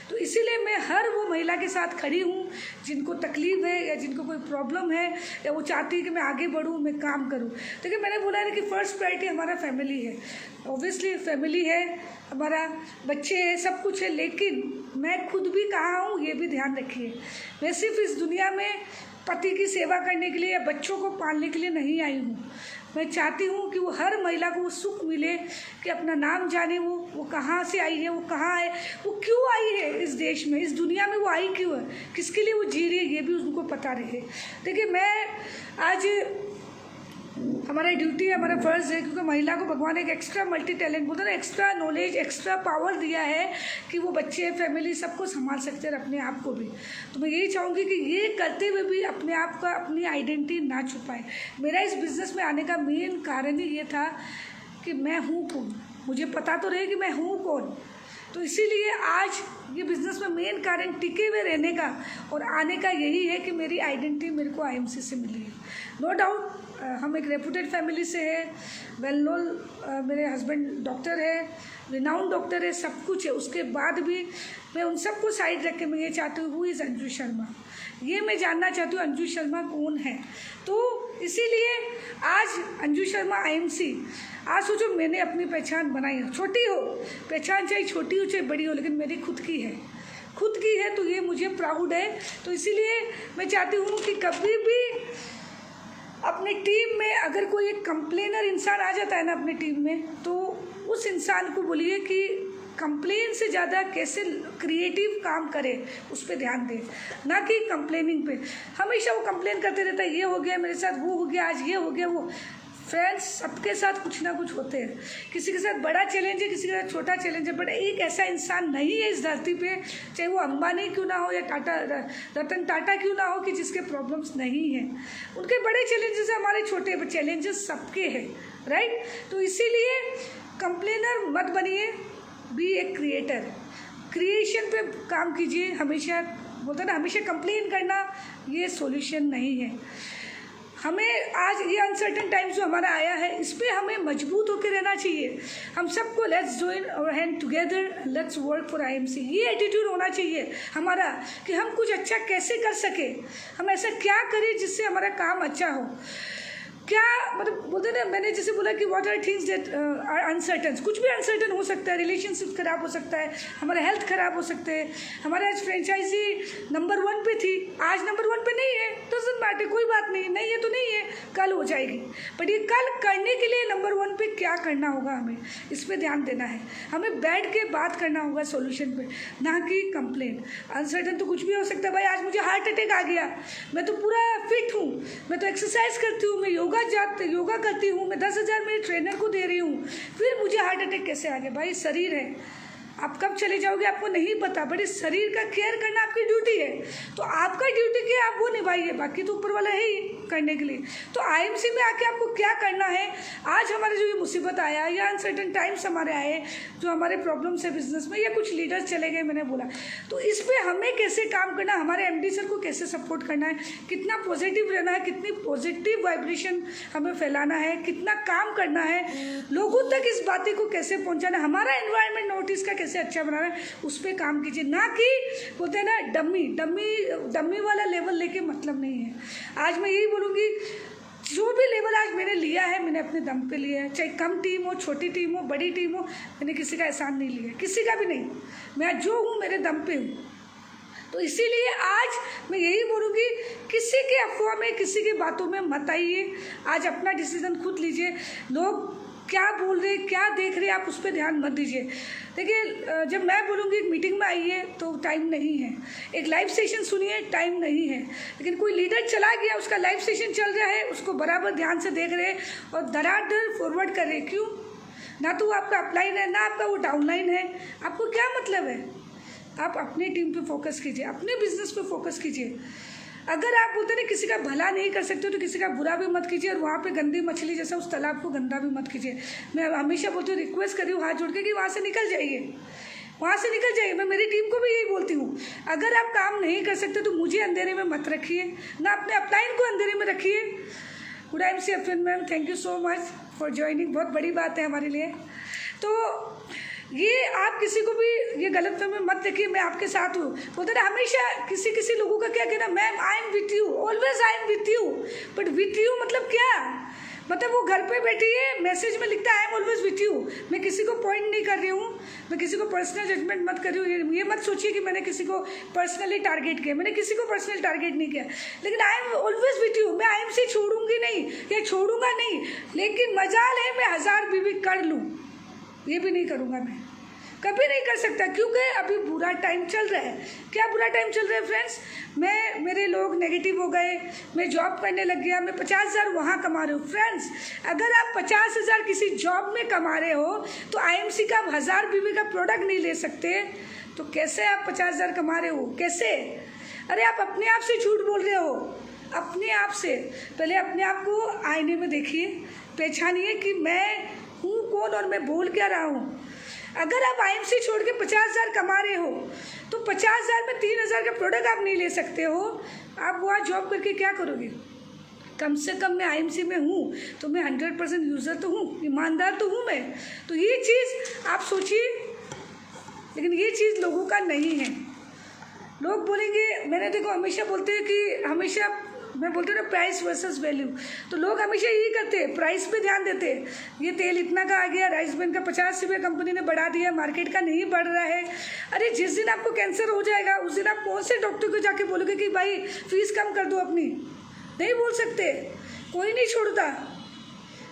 तो इसीलिए मैं हर वो महिला के साथ खड़ी हूँ जिनको तकलीफ़ है या जिनको कोई प्रॉब्लम है या वो चाहती है कि मैं आगे बढ़ूँ, मैं काम करूँ। देखिए, मैंने बोला है कि फ़र्स्ट प्रायोरिटी हमारा फैमिली है, ऑब्वियसली फैमिली है, हमारा बच्चे हैं, सब कुछ है, लेकिन मैं खुद भी कहाँ हूँ ये भी ध्यान रखिए। मैं सिर्फ इस दुनिया में पति की सेवा करने के लिए या बच्चों को पालने के लिए नहीं आई हूँ। मैं चाहती हूँ कि वो हर महिला को वो सुख मिले कि अपना नाम जाने, वो कहाँ से आई है, वो कहाँ है, वो क्यों आई है इस देश में, इस दुनिया में वो आई क्यों है, किसके लिए वो जी रही है, ये भी उनको पता रहे। देखिए, मैं आज हमारा ड्यूटी है, हमारा फ़र्ज़ है, क्योंकि महिला को भगवान एक एक्स्ट्रा मल्टी टैलेंट बोलते हैं ना, एक्स्ट्रा नॉलेज, एक्स्ट्रा पावर दिया है कि वो बच्चे, फैमिली सबको संभाल सकते हैं और अपने आप को भी। तो मैं यही चाहूँगी कि ये करते हुए भी अपने आप का, अपनी आइडेंटिटी ना छुपाए। मेरा इस बिज़नेस में आने का मेन कारण ही ये था कि मैं हूँ कौन, मुझे पता तो रहे कि मैं हूँ कौन। तो इसीलिए आज ये बिज़नेस में मेन कारण टिके हुए रहने का और आने का यही है कि मेरी आइडेंटिटी मेरे को IMC से मिली है। नो डाउट हम एक रेपुटेड फैमिली से है, वेल नोन, मेरे हस्बैंड डॉक्टर है, रिनाउंड डॉक्टर है, सब कुछ है, उसके बाद भी मैं उन सबको साइड रख के मैं ये चाहती हूँ, हु इज़ अंजू शर्मा, ये मैं जानना चाहती हूँ अंजू शर्मा कौन है। तो इसीलिए आज अंजू शर्मा IMC, आज सोचो मैंने अपनी पहचान बनाई है, छोटी हो पहचान, चाहे छोटी हो चाहे बड़ी हो, लेकिन मेरी खुद की है, खुद की है, तो ये मुझे प्राउड है। तो इसीलिए मैं चाहती हूँ कि कभी भी अपनी टीम में अगर कोई एक कंप्लेनर इंसान आ जाता है ना अपनी टीम में, तो उस इंसान को बोलिए कि कंप्लेन से ज़्यादा कैसे क्रिएटिव काम करे उस पर ध्यान दे, ना कि कंप्लेनिंग पे। हमेशा वो कंप्लेन करते रहता है, ये हो गया मेरे साथ, वो हो गया, आज ये हो गया, वो। फ्रेंड्स, सबके साथ कुछ ना कुछ होते हैं, किसी के साथ बड़ा चैलेंज है, किसी के साथ छोटा चैलेंज है, बट एक ऐसा इंसान नहीं है इस धरती पे, चाहे वो अंबानी क्यों ना हो या रतन टाटा क्यों ना हो, कि जिसके प्रॉब्लम्स नहीं हैं। उनके बड़े चैलेंजेस हैं, हमारे छोटे चैलेंजेस सबके हैं, राइट। तो इसीलिए कंप्लेनर मत बनिए, बी ए क्रिएटर, क्रिएशन पे काम कीजिए। हमेशा बोलते ना, हमेशा कंप्लेन करना ये सॉल्यूशन नहीं है। हमें आज ये अनसर्टन टाइम्स जो हमारा आया है, इस पर हमें मजबूत होकर रहना चाहिए। हम सबको let's join our hand together, let's work for IMC, ये एटीट्यूड होना चाहिए हमारा कि हम कुछ अच्छा कैसे कर सके, हम ऐसा क्या करें जिससे हमारा काम अच्छा हो। क्या मतलब बोलते ना, मैंने जैसे बोला कि what are things that are uncertain, कुछ भी अनसर्टन हो सकता है, रिलेशनशिप खराब हो सकता है, हमारा हेल्थ खराब हो सकते हैं, हमारे आज फ्रेंचाइजी नंबर 1 पे थी, आज नंबर 1 पे नहीं है, डजंट मैटर, कोई बात नहीं, नहीं है तो नहीं है, कल हो जाएगी। बट ये कल करने के लिए नंबर 1 पे क्या करना होगा, हमें इस पर ध्यान देना है, हमें बैठ के बात करना होगा सोल्यूशन पे, ना कि कंप्लेन। अनसर्टन तो कुछ भी हो सकता है, भाई आज मुझे हार्ट अटैक आ गया, मैं तो पूरा फिट हूँ, मैं तो एक्सरसाइज करती हूँ, मैं योगा करती हूँ, मैं 10,000 मेरे ट्रेनर को दे रही हूँ, फिर मुझे हार्ट अटैक कैसे आ गया? भाई शरीर है, आप कब चले जाओगे आपको नहीं पता, बट इस शरीर का केयर करना आपकी ड्यूटी है। तो आपका ड्यूटी क्या है आप वो निभाइए, बाकी तो ऊपर वाला है ही करने के लिए। तो आईएमसी में आके आपको क्या करना है, आज हमारे जो ये मुसीबत आया या अनसर्टन टाइम्स हमारे आए, जो हमारे प्रॉब्लम्स है बिजनेस में, या कुछ लीडर्स चले गए मैंने बोला, तो इस पर हमें कैसे काम करना है, हमारे एमडी सर को कैसे सपोर्ट करना है, कितना पॉजिटिव रहना है, कितनी पॉजिटिव वाइब्रेशन हमें फैलाना है, कितना काम करना है, लोगों तक इस बातें को कैसे पहुंचाना है, हमारा एनवायरनमेंट नोटिस का कैसे अच्छा बनाना है, उस पर काम कीजिए। ना कि बोलते हैं ना डम्मी वाला लेवल लेके मतलब नहीं है। आज मैं यही बोलूँगी, जो भी लेवल आज मैंने लिया है मैंने अपने दम पे लिया है, चाहे कम टीम हो, छोटी टीम हो, बड़ी टीम हो, मैंने किसी का एहसान नहीं लिया, किसी का भी नहीं। मैं जो हूँ मेरे दम पे हूँ। तो इसीलिए आज मैं यही बोलूँगी, किसी के अफवाह में, किसी की बातों में मत आइए। आज अपना डिसीजन खुद लीजिए। लोग क्या बोल रहे, क्या देख रहे, आप उस पर ध्यान मत दीजिए। देखिए, जब मैं बोलूँगी मीटिंग में आइए तो टाइम नहीं है, एक लाइव सेशन सुनिए टाइम नहीं है, लेकिन कोई लीडर चला गया, उसका लाइव सेशन चल रहा है, उसको बराबर ध्यान से देख रहे और धड़ाधड़ फॉरवर्ड कर रहे। क्यों? ना तो आपका अपलाइन है, ना आपका वो डाउनलाइन है। आपको क्या मतलब है? आप अपनी टीम पे फोकस कीजिए, अपने बिजनेस पे फोकस कीजिए। अगर आप बोलते ना किसी का भला नहीं कर सकते हो तो किसी का बुरा भी मत कीजिए, और वहाँ पे गंदी मछली जैसा उस तालाब को गंदा भी मत कीजिए। मैं हमेशा बोलती हूँ, रिक्वेस्ट करी हूँ हाथ जोड़ के कि वहाँ से निकल जाइए, वहाँ से निकल जाइए। मैं मेरी टीम को भी यही बोलती हूँ, अगर आप काम नहीं कर सकते तो मुझे अंधेरे में मत रखिए, ना अपने अपलाइन को अंधेरे में रखिए। गुड आईएमसी अफिन ma'am, thank you so much for joining, बहुत बड़ी बात है हमारे लिए। तो ये आप किसी को भी ये गलत में मत देखिए, मैं आपके साथ हूँ। बोलते ना हमेशा किसी लोगों का क्या कहना, ma'am I am with you, always I am with you, but with you मतलब क्या? मतलब वो घर पे बैठी है, मैसेज में लिखता है आई एम ऑलवेज विथ यू। मैं किसी को पॉइंट नहीं कर रही हूँ, मैं किसी को पर्सनल जजमेंट मत कर रही हूँ। ये मत सोचिए कि मैंने किसी को पर्सनली टारगेट किया, मैंने किसी को पर्सनल टारगेट नहीं किया, लेकिन आई एम ऑलवेज विथ यू। मैं आईएमसी छोड़ूंगी नहीं या छोड़ूंगा नहीं, लेकिन मजाल है मैं 1000 बीवी कर लूँ, ये भी नहीं करूँगा, मैं कभी नहीं कर सकता, क्योंकि अभी बुरा टाइम चल रहा है। क्या बुरा टाइम चल रहा है फ्रेंड्स? मेरे लोग नेगेटिव हो गए, मैं जॉब करने लग गया, मैं 50,000 वहाँ कमा रहे हूँ। फ्रेंड्स, अगर आप 50,000 किसी जॉब में कमा रहे हो तो आईएमसी का 1000 बीवी का प्रोडक्ट नहीं ले सकते, तो कैसे आप 50,000 कमा रहे हो? कैसे? अरे आप अपने आप से झूठ बोल रहे हो, अपने आप से। पहले अपने आप को आईने में देखिए, पहचानिए कि मैं हूँ कौन और मैं बोल क्या रहा हूँ। अगर आप आईएमसी छोड़ के 50,000 कमा रहे हो तो 50,000 में 3,000 का प्रोडक्ट आप नहीं ले सकते हो, आप वहाँ जॉब करके क्या करोगे? कम से कम मैं आईएमसी में हूँ तो मैं 100% यूज़र तो हूँ, ईमानदार तो हूँ मैं। तो ये चीज़ आप सोचिए, लेकिन ये चीज़ लोगों का नहीं है। लोग बोलेंगे, मैंने देखो हमेशा बोलते हैं कि हमेशा मैं बोलती हूँ ना प्राइस वर्सेस वैल्यू, तो लोग हमेशा यही करते हैं, प्राइस पे ध्यान देते हैं। ये तेल इतना का आ गया, राइस ब्रांड का 50 रुपये कंपनी ने बढ़ा दिया, मार्केट का नहीं बढ़ रहा है। अरे जिस दिन आपको कैंसर हो जाएगा उस दिन आप कौन से डॉक्टर को जाके बोलोगे कि भाई फीस कम कर दो अपनी? नहीं बोल सकते, कोई नहीं छोड़ता,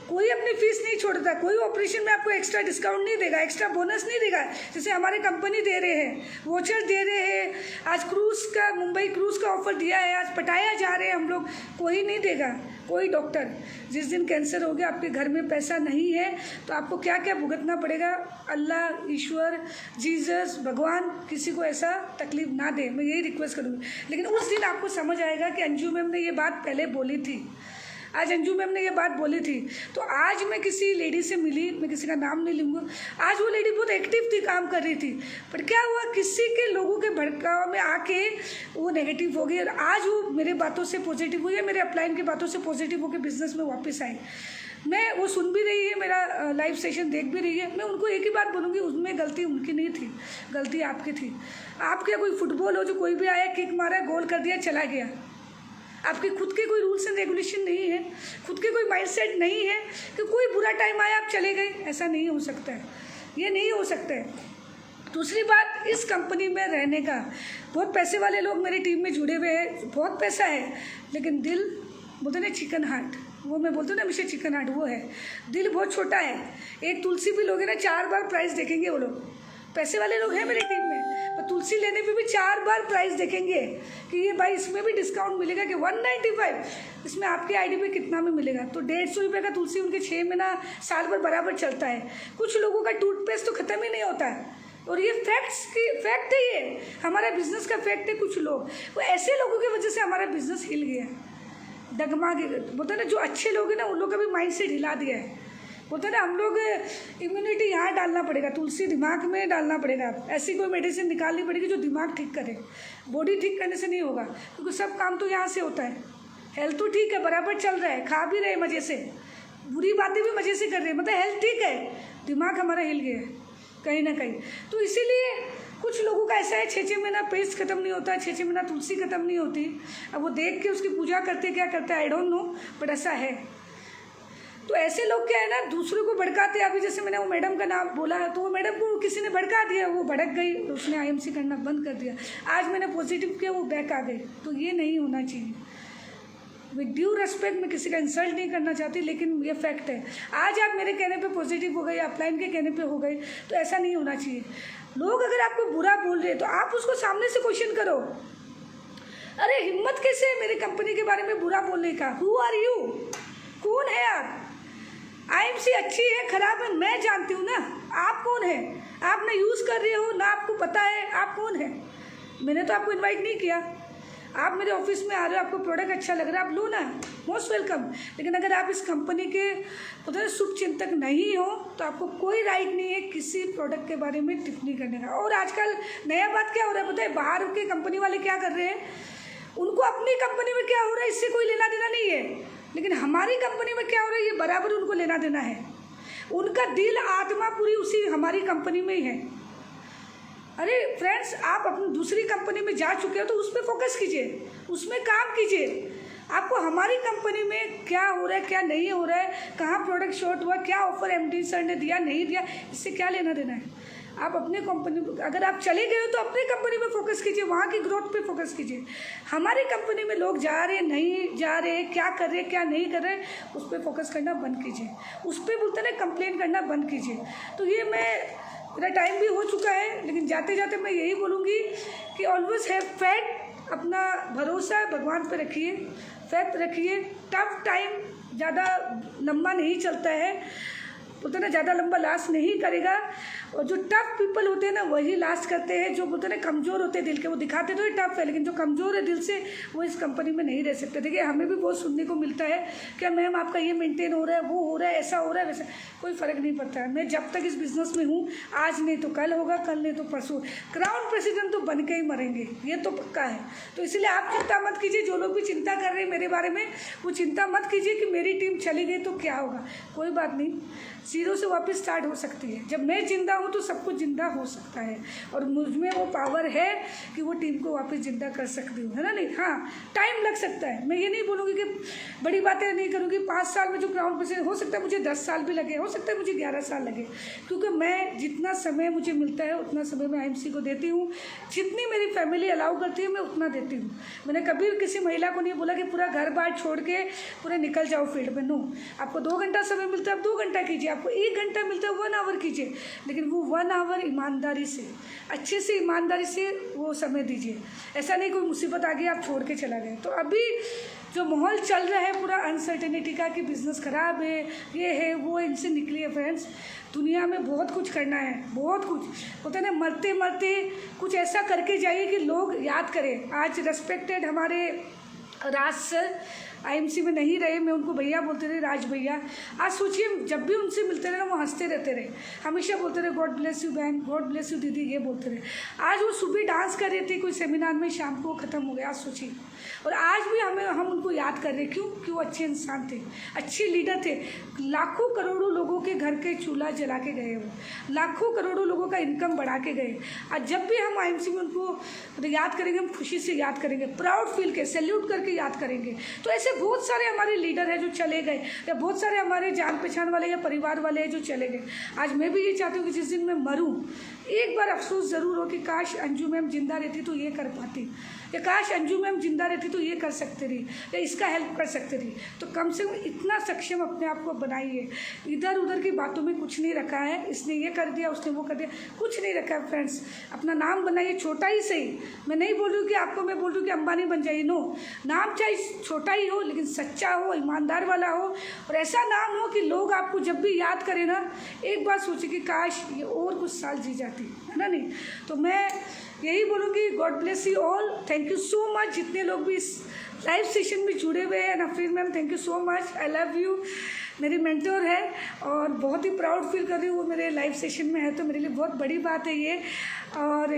कोई अपनी फीस नहीं छोड़ता, कोई ऑपरेशन में आपको एक्स्ट्रा डिस्काउंट नहीं देगा, एक्स्ट्रा बोनस नहीं देगा, जैसे हमारे कंपनी दे रहे हैं, वोचर दे रहे हैं। आज क्रूज़ का, मुंबई क्रूज़ का ऑफर दिया है, आज पटाया जा रहे हैं हम लोग, कोई नहीं देगा, कोई डॉक्टर। जिस दिन कैंसर हो गया, आपके घर में पैसा नहीं है तो आपको क्या क्या भुगतना पड़ेगा। अल्लाह, ईश्वर, जीसस, भगवान किसी को ऐसा तकलीफ ना दे, मैं यही रिक्वेस्ट करूँगी। लेकिन उस दिन आपको समझ आएगा कि अंजू मैम ने ये बात पहले बोली थी, आज अंजू मैम ने ये बात बोली थी। तो आज मैं किसी लेडी से मिली, मैं किसी का नाम नहीं लूँगा, आज वो लेडी बहुत एक्टिव थी, काम कर रही थी, पर क्या हुआ, किसी के लोगों के भड़काव में आके वो नेगेटिव हो गई, और आज वो मेरे बातों से पॉजिटिव हुई है, मेरे अपलाइन की बातों से पॉजिटिव होकर बिजनेस में वापस आई। मैं वो सुन भी रही है, मेरा लाइव सेशन देख भी रही है। मैं उनको एक ही बात बोलूँगी, उसमें गलती उनकी नहीं थी, गलती आपकी थी। आप क्या कोई फुटबॉल हो जो कोई भी आया, किक मारा, गोल कर दिया, चला गया? आपके खुद के कोई रूल्स एंड रेगुलेशन नहीं है, खुद के कोई माइंडसेट नहीं है कि कोई बुरा टाइम आया आप चले गए, ऐसा नहीं हो सकता है, ये नहीं हो सकता है। दूसरी बात, इस कंपनी में रहने का, बहुत पैसे वाले लोग मेरी टीम में जुड़े हुए हैं, बहुत पैसा है, लेकिन दिल, बोलते ना चिकन हार्ट, वो मैं बोलती हूँ ना हमेशा चिकन हार्ट, वो है, दिल बहुत छोटा है। एक तुलसी भी लोगे ना 4 बार प्राइस देखेंगे वो लोग, पैसे वाले लोग हैं मेरी टीम में, पर तुलसी लेने पे भी 4 बार प्राइस देखेंगे कि ये भाई इसमें भी डिस्काउंट मिलेगा कि 195, इसमें आपके आईडी पे कितना में मिलेगा। तो 150 रुपये का तुलसी उनके 6 महीना साल भर बराबर चलता है। कुछ लोगों का टूथपेस्ट तो ख़त्म ही नहीं होता है, और ये फैक्ट है, ये हमारा बिजनेस का फैक्ट है। कुछ लोग वो ऐसे लोगों की वजह से हमारा बिजनेस हिल गया है, डगमा के बोलते हैं ना, जो अच्छे लोग हैं ना उन लोग का भी माइंड सेट हिला दिया है। बोलते हैं ना, हम लोग इम्यूनिटी यहाँ डालना पड़ेगा, तुलसी दिमाग में डालना पड़ेगा, ऐसी कोई मेडिसिन निकालनी पड़ेगी जो दिमाग ठीक करे। बॉडी ठीक करने से नहीं होगा, क्योंकि सब काम तो यहाँ से होता है। हेल्थ तो ठीक है, बराबर चल रहा है, खा भी रहे मज़े से, बुरी बातें भी मज़े से कर रहे हैं, मतलब हेल्थ ठीक है, दिमाग हमारा हिल गया है कहीं ना कहीं। तो इसीलिए कुछ लोगों का ऐसा है, 6-6 महीना पेस्ट खत्म नहीं होता, 6-6 महीना तुलसी खत्म नहीं होती। अब वो देख के उसकी पूजा करते क्या करते हैं आई डोंट नो, बट ऐसा है। तो ऐसे लोग क्या है ना, दूसरों को भड़काते हैं। अभी जैसे मैंने वो मैडम का नाम बोला है, तो वो मैडम को किसी ने भड़का दिया, वो भड़क गई, उसने IMC करना बंद कर दिया। आज मैंने पॉजिटिव किया, वो बैक आ गई। तो ये नहीं होना चाहिए। विद ड्यू रेस्पेक्ट, मैं किसी का इंसल्ट नहीं करना चाहती, लेकिन ये फैक्ट है। आज आप मेरे कहने पे पॉजिटिव हो गए, अपलाइन के कहने पे हो गए, तो ऐसा नहीं होना चाहिए। लोग अगर आपको बुरा बोल रहे हैं तो आप उसको सामने से क्वेश्चन करो, अरे हिम्मत कैसे है मेरी कंपनी के बारे में बुरा बोलने का? Who are you? कौन है आप? IMC अच्छी है खराब है मैं जानती हूँ ना, आप कौन है? आप ना यूज़ कर रहे हो ना आपको पता है आप कौन है। मैंने तो आपको इनवाइट नहीं किया, आप मेरे ऑफिस में आ रहे हो, आपको प्रोडक्ट अच्छा लग रहा है, आप लो ना, मोस्ट वेलकम। लेकिन अगर आप इस कंपनी के उधर शुभ चिंतक नहीं हो तो आपको कोई राइट नहीं है किसी प्रोडक्ट के बारे में टिप्पणी करने का। और आजकल नया बात क्या हो रहा है पता है? बाहर के कंपनी वाले क्या कर रहे हैं, उनको अपनी कंपनी में क्या हो रहा है इससे कोई लेना देना नहीं है, लेकिन हमारी कंपनी में क्या हो रहा है ये बराबर उनको लेना देना है। उनका दिल आत्मा पूरी उसी हमारी कंपनी में ही है। अरे फ्रेंड्स, आप अपनी दूसरी कंपनी में जा चुके हो तो उस पर फोकस कीजिए, उसमें काम कीजिए। आपको हमारी कंपनी में क्या हो रहा है क्या नहीं हो रहा है, कहाँ प्रोडक्ट शॉर्ट हुआ, क्या ऑफर MD सर ने दिया नहीं दिया, इससे क्या लेना देना है। आप अपने कंपनी, अगर आप चले गए हो तो अपनी कंपनी में फोकस कीजिए, वहाँ की ग्रोथ पे फोकस कीजिए। हमारी कंपनी में लोग जा रहे नहीं जा रहे, क्या कर रहे क्या नहीं कर रहे, उस पर फोकस करना बंद कीजिए, उस पर बोलते ना कंप्लेन करना बंद कीजिए। तो ये मेरा टाइम भी हो चुका है, लेकिन जाते जाते मैं यही बोलूँगी कि ऑलवेज हैव फैथ, अपना भरोसा भगवान पे रखिए, फैथ रखिए। टफ टाइम ज़्यादा लंबा नहीं चलता है, बोलते ना ज़्यादा लंबा लास्ट नहीं करेगा। और जो टफ पीपल होते हैं ना वही लास्ट करते हैं, जो बोलते हैं ना कमज़ोर होते हैं दिल के, वो दिखाते तो ये टफ है, लेकिन जो कमज़ोर है दिल से वो इस कंपनी में नहीं रह सकते। देखिए हमें भी बहुत सुनने को मिलता है, क्या मैम आपका ये मेंटेन हो रहा है, वो हो रहा है, ऐसा हो रहा है, वैसा, कोई फ़र्क नहीं पड़ता है। मैं जब तक इस बिज़नेस में हूँ, आज नहीं तो कल होगा, कल नहीं तो परसों क्राउन प्रेसिडेंट तो बन के ही मरेंगे, ये तो पक्का है। तो इसलिए आप चिंता मत कीजिए, जो लोग भी चिंता कर रहे हैं मेरे बारे में, वो चिंता मत कीजिए कि मेरी टीम चली गई तो क्या होगा। कोई बात नहीं, जीरो से वापस स्टार्ट हो सकती है। जब मैं जिंदा हूँ तो सब कुछ जिंदा हो सकता है, और मुझ में वो पावर है कि वो टीम को वापस जिंदा कर सकती हूँ, है ना। नहीं, हाँ टाइम लग सकता है, मैं ये नहीं बोलूँगी कि बड़ी बातें नहीं करूँगी। 5 साल में जो क्राउन प्रेसिडेंट, हो सकता है मुझे 10 साल भी लगे, हो सकता है मुझे 11 साल लगे, क्योंकि मैं जितना समय मुझे मिलता है उतना समय मैं IMC को देती हूँ। जितनी मेरी फैमिली अलाउ करती है मैं उतना देती हूँ। मैंने कभी किसी महिला को नहीं बोला कि पूरा घर बार छोड़ के पूरे निकल जाओ फील्ड में। नो, आपको 2 घंटा समय मिलता है आप 2 घंटा कीजिए, आपको 1 घंटा मिलता है 1 आवर कीजिए, लेकिन वो 1 आवर ईमानदारी से, अच्छे से ईमानदारी से वो समय दीजिए। ऐसा नहीं कोई मुसीबत आ गई आप छोड़ के चला गए। तो अभी जो माहौल चल रहा है पूरा अनसर्टेनिटी का कि बिज़नेस ख़राब है, ये है वो, इनसे निकलिए फ्रेंड्स। दुनिया में बहुत कुछ करना है, बहुत कुछ होता है ना, मरते मरते कुछ ऐसा करके जाइए कि लोग याद करें। आज रेस्पेक्टेड हमारे राज सर IMC में नहीं रहे, मैं उनको भैया बोलते रहे, राज भैया। आज सोचिए जब भी उनसे मिलते रहे ना वो हंसते रहते रहे, हमेशा बोलते रहे गॉड ब्लेस यू बहन, गॉड ब्लेस यू दीदी, ये बोलते रहे। आज वो सुबह डांस कर रहे थे कोई सेमिनार में, शाम को ख़त्म हो गया, आज सोचिए। और आज भी हम उनको याद कर रहे हैं, क्यों? कि वो अच्छे इंसान थे, अच्छे लीडर थे। लाखों करोड़ों लोगों के घर के चूल्हा जला के गए, वो लाखों करोड़ों लोगों का इनकम बढ़ा के गए। आज जब भी हम IMC में उनको याद करेंगे, हम खुशी से याद करेंगे, प्राउड फील के सैल्यूट करके याद करेंगे। तो ऐसे बहुत सारे हमारे लीडर हैं जो चले गए, या बहुत सारे हमारे जान पहचान वाले या परिवार वाले हैं जो चले गए। आज मैं भी ये चाहती हूँ कि जिस दिन मैं मरूँ एक बार अफसोस ज़रूर हो कि काश अंजू मैम जिंदा रहती तो ये कर पाती, या काश अंजू मैम जिंदा रहती तो ये कर सकते रही, या इसका हेल्प कर सकते रही। तो कम से कम इतना सक्षम अपने आप को बनाइए। इधर उधर की बातों में कुछ नहीं रखा है, इसने ये कर दिया उसने वो कर दिया, कुछ नहीं रखा है फ्रेंड्स। अपना नाम बनाइए, छोटा ही सही। मैं नहीं बोल रही हूँ कि आपको मैं बोल रही हूँ कि अंबानी बन जाइए, नो। नाम चाहे छोटा ही हो लेकिन सच्चा हो, ईमानदार वाला हो, और ऐसा नाम हो कि लोग आपको जब भी याद करें ना एक बार सोचे कि काश ये और कुछ साल जी जाती। पाती, है ना नहीं। तो मैं यही बोलूँगी, God bless you all, thank you so much जितने लोग भी इस लाइव सेशन में जुड़े हुए हैं। Nafreen ma'am thank you so much, I love you, मेरी मेंटोर है और बहुत ही प्राउड फील कर रही हूँ वो मेरे लाइव सेशन में है, तो मेरे लिए बहुत बड़ी बात है ये। और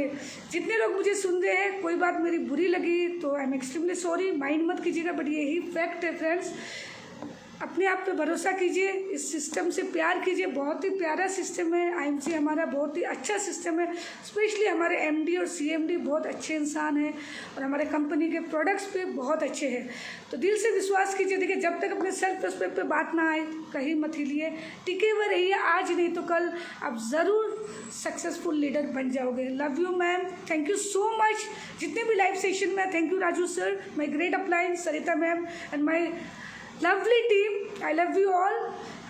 जितने लोग मुझे सुन रहे हैं, कोई बात मेरी बुरी लगी तो I am extremely sorry, mind मत कीजिएगा, बट यही फैक्ट है फ्रेंड्स। अपने आप पे भरोसा कीजिए, इस सिस्टम से प्यार कीजिए, बहुत ही प्यारा सिस्टम है आईएमसी हमारा, बहुत ही अच्छा सिस्टम है। स्पेशली हमारे एमडी और सीएमडी बहुत अच्छे इंसान हैं और हमारे कंपनी के प्रोडक्ट्स पे बहुत अच्छे हैं। तो दिल से विश्वास कीजिए, देखिए जब तक अपने सेल्फ रेस्पेक्ट पे बात ना आए कहीं मत हिलिए, टिके हुए रहिए, आज नहीं तो कल आप ज़रूर सक्सेसफुल लीडर बन जाओगे। Love you ma'am, thank you so much जितने भी लाइव सेशन में। Thank you Raju sir, my great upline, Sarita ma'am and my lovely team, I love you all.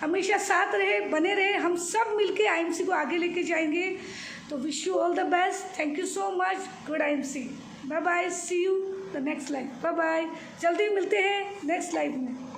हमेशा साथ रहे, बने रहे, हम सब मिलके आईएमसी को आगे लेके जाएंगे। तो wish you all the best, thank you so much, good IMC, bye bye, see you the next live, bye bye, जल्दी मिलते हैं नेक्स्ट लाइव में।